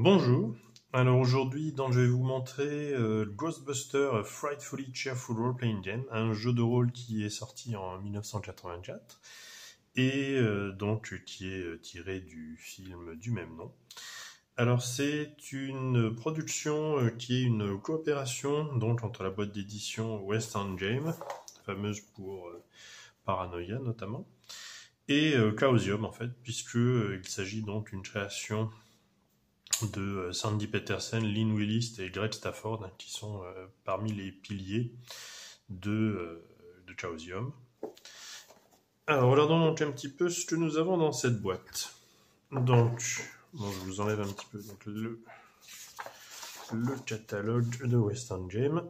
Bonjour, alors aujourd'hui je vais vous montrer Ghostbusters Frightfully Cheerful Role Playing Game, un jeu de rôle qui est sorti en 1984 et donc qui est tiré du film du même nom. Alors c'est une production qui est une coopération donc entre la boîte d'édition West End Game, fameuse pour Paranoia notamment, et Chaosium en fait, puisque il s'agit donc d'une création de Sandy Petersen, Lynn Willis et Greg Stafford, qui sont parmi les piliers de Chaosium. Alors, regardons donc un petit peu ce que nous avons dans cette boîte. Donc, bon, je vous enlève un petit peu donc, le catalogue de Western Game.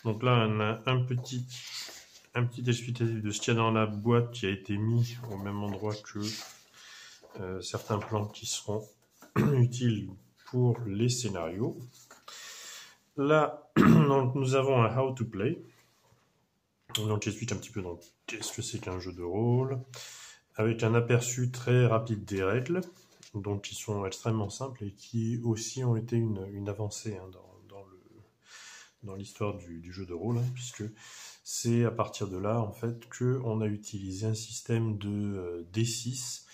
Donc là, on a un petit explicatif de ce qu'il y a dans la boîte qui a été mis au même endroit que certains plans qui seront utiles pour les scénarios. Là, donc, nous avons un How to Play. Donc, j'explique un petit peu qu'est-ce que c'est qu'un jeu de rôle, avec un aperçu très rapide des règles, donc qui sont extrêmement simples et qui aussi ont été une avancée hein, dans l'histoire du jeu de rôle, hein, puisque c'est à partir de là en fait qu'on a utilisé un système de D6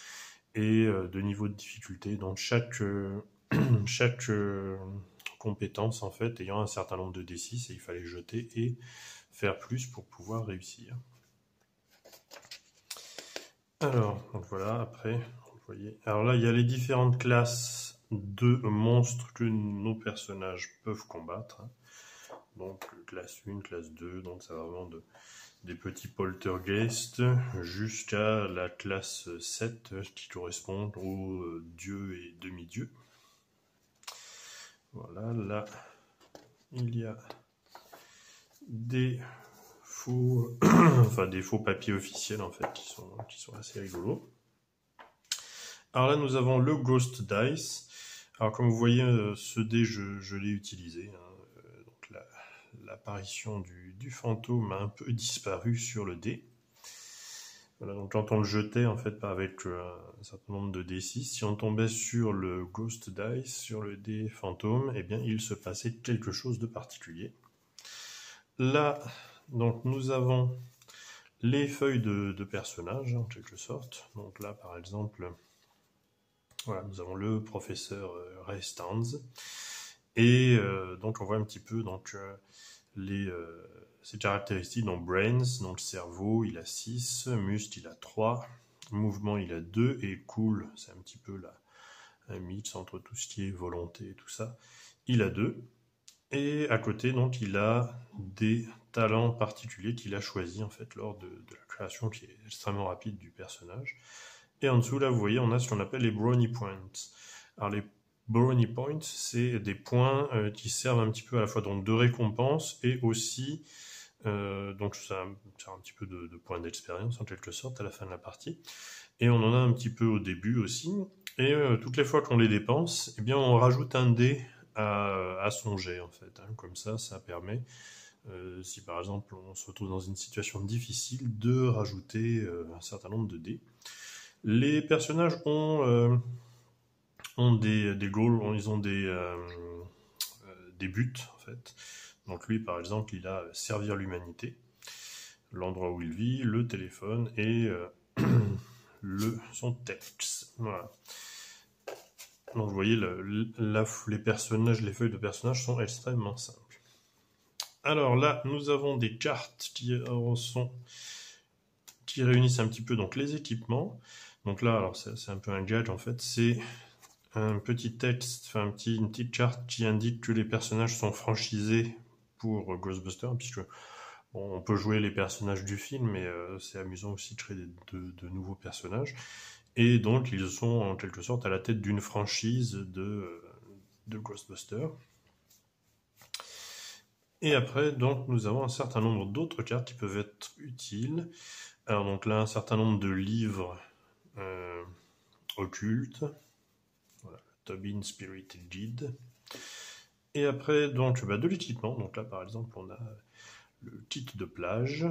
et de niveau de difficulté. Donc chaque compétence en fait ayant un certain nombre de D6 et il fallait jeter et faire plus pour pouvoir réussir. Alors, donc voilà, après, vous voyez. Alors là, il y a les différentes classes de monstres que nos personnages peuvent combattre. Hein. Donc, classe 1, classe 2, donc ça va vraiment des petits poltergeists jusqu'à la classe 7 qui correspond aux dieux et demi-dieux. Voilà, là, il y a des faux, enfin des faux papiers officiels en fait qui sont assez rigolos. Alors là, nous avons le Ghost Dice. Alors comme vous voyez, ce dé, je l'ai utilisé. Hein. Donc l'apparition du fantôme a un peu disparu sur le dé. Voilà, donc quand on le jetait en fait avec un certain nombre de D6, si on tombait sur le Ghost Dice, sur le dé fantôme, eh bien il se passait quelque chose de particulier. Là, donc nous avons les feuilles de personnages en quelque sorte. Donc là, par exemple, voilà, nous avons le professeur Ray Stans. Et donc on voit un petit peu donc, ses caractéristiques. Donc Brains, donc cerveau, il a 6, Muscle, il a 3, Mouvement, il a 2, et Cool, c'est un petit peu un mix entre tout ce qui est volonté et tout ça, il a 2. Et à côté, donc, il a des talents particuliers qu'il a choisis en fait lors de la création qui est extrêmement rapide du personnage. Et en dessous, là, vous voyez, on a ce qu'on appelle les Brownie Points. Alors, les Brownie Points, c'est des points qui servent un petit peu à la fois donc, de récompense et aussi, donc, c'est un petit peu de points d'expérience en quelque sorte à la fin de la partie. Et on en a un petit peu au début aussi. Et toutes les fois qu'on les dépense, eh bien, on rajoute un dé à son jet en fait. Hein. Comme ça permet, si par exemple on se retrouve dans une situation difficile, de rajouter un certain nombre de dés. Les personnages ont des goals, ils ont des buts en fait. Donc lui par exemple, il a servir l'humanité, l'endroit où il vit, le téléphone et son texte. Voilà. Donc vous voyez, les feuilles de personnages sont extrêmement simples. Alors là, nous avons des cartes qui réunissent un petit peu donc, les équipements. Donc là, alors c'est un peu un gage en fait, c'est un petit texte, enfin une petite carte qui indique que les personnages sont franchisés pour Ghostbusters, puisque bon, on peut jouer les personnages du film, mais c'est amusant aussi de créer de nouveaux personnages. Et donc, ils sont en quelque sorte à la tête d'une franchise de Ghostbusters. Et après, donc, nous avons un certain nombre d'autres cartes qui peuvent être utiles. Alors, donc là, un certain nombre de livres occultes. Voilà, Tobin Spirited Guide. Et après, donc, de l'équipement. Donc là, par exemple, on a le kit de plage.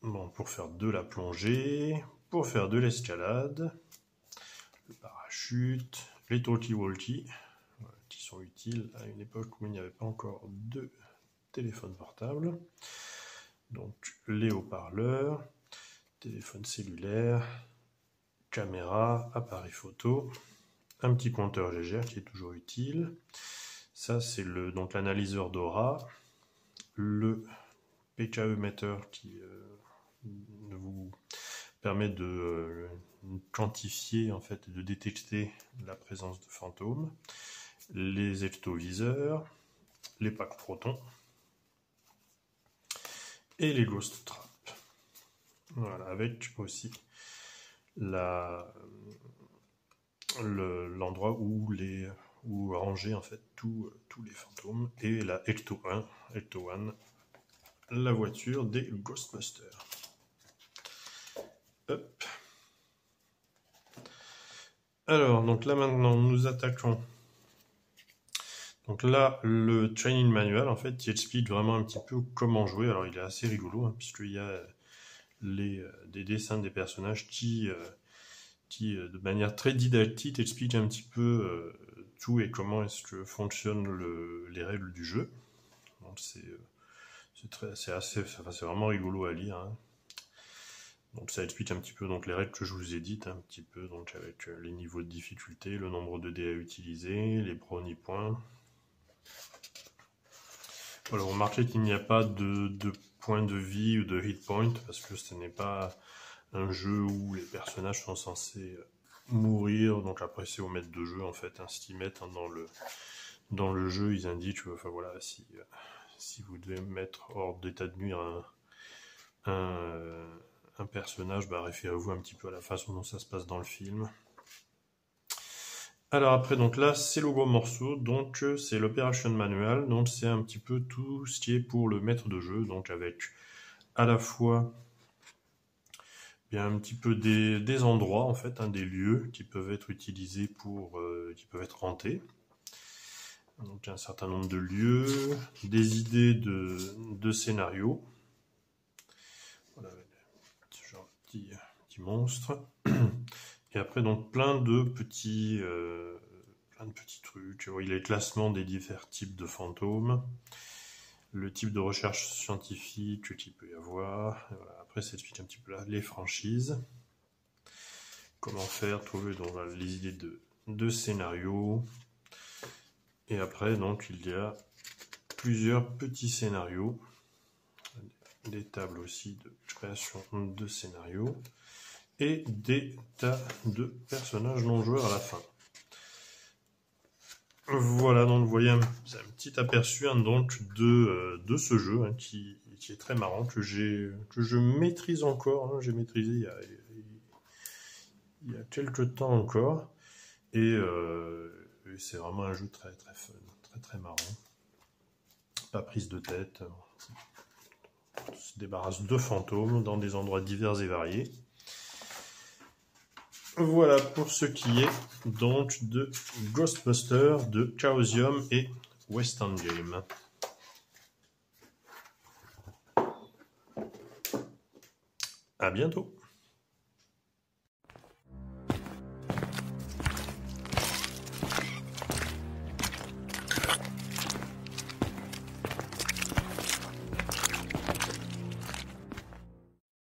Bon, pour faire de la plongée, pour faire de l'escalade, le parachute, les talkie-walkie, qui sont utiles à une époque où il n'y avait pas encore de téléphone portable. Donc les haut-parleurs, téléphone cellulaire, caméra, appareil photo, un petit compteur GGR qui est toujours utile. Ça c'est donc l'analyseur d'aura, le PKE-meter qui vous permet de quantifier en fait, de détecter la présence de fantômes, les ectoviseurs, les packs protons et les ghost traps. Voilà, avec aussi l'endroit où ranger en fait tous les fantômes et la Ecto 1, la voiture des Ghostbusters. Hop. Alors, donc là maintenant, nous attaquons. Donc là, le training manual, en fait, il explique vraiment un petit peu comment jouer. Alors, il est assez rigolo, hein, puisqu'il y a des dessins des personnages qui de manière très didactique, expliquent un petit peu tout et comment est-ce que fonctionnent les règles du jeu. Donc, c'est vraiment rigolo à lire. Hein. Donc ça explique un petit peu donc les règles que je vous ai dites, un petit peu donc avec les niveaux de difficulté, le nombre de dés à utiliser, les brownie points. Voilà, vous remarquez qu'il n'y a pas de points de vie ou de hit point parce que ce n'est pas un jeu où les personnages sont censés mourir. Donc après c'est au maître de jeu en fait, hein, ce qu'ils mettent hein, dans le jeu, ils indiquent, enfin voilà, si vous devez mettre hors d'état de nuire un personnage, bah, référez-vous un petit peu à la façon dont ça se passe dans le film. Alors après, donc là, c'est le gros morceau, donc c'est l'Operation Manual, donc c'est un petit peu tout ce qui est pour le maître de jeu, donc avec à la fois bien un petit peu des endroits, en fait, hein, des lieux qui peuvent être utilisés qui peuvent être hantés. Donc un certain nombre de lieux, des idées de scénarios. Voilà, ce genre de petit monstre. Et après, donc, plein de petits trucs. Il y a les classements des divers types de fantômes, le type de recherche scientifique qu'il peut y avoir. Voilà. Après, ça explique un petit peu là, les franchises. Comment faire, trouver donc, voilà, les idées de scénarios. Et après, donc, il y a plusieurs petits scénarios. Des tables aussi de création de scénarios. Et des tas de personnages non joueurs à la fin. Voilà, donc vous voyez un petit aperçu hein, donc de ce jeu hein, qui est très marrant, que je maîtrise encore, hein, j'ai maîtrisé il y a quelques temps encore, et c'est vraiment un jeu très très fun, très très marrant, pas prise de tête, on se débarrasse de fantômes dans des endroits divers et variés. Voilà pour ce qui est donc de Ghostbusters, de Chaosium et Western Game. À bientôt.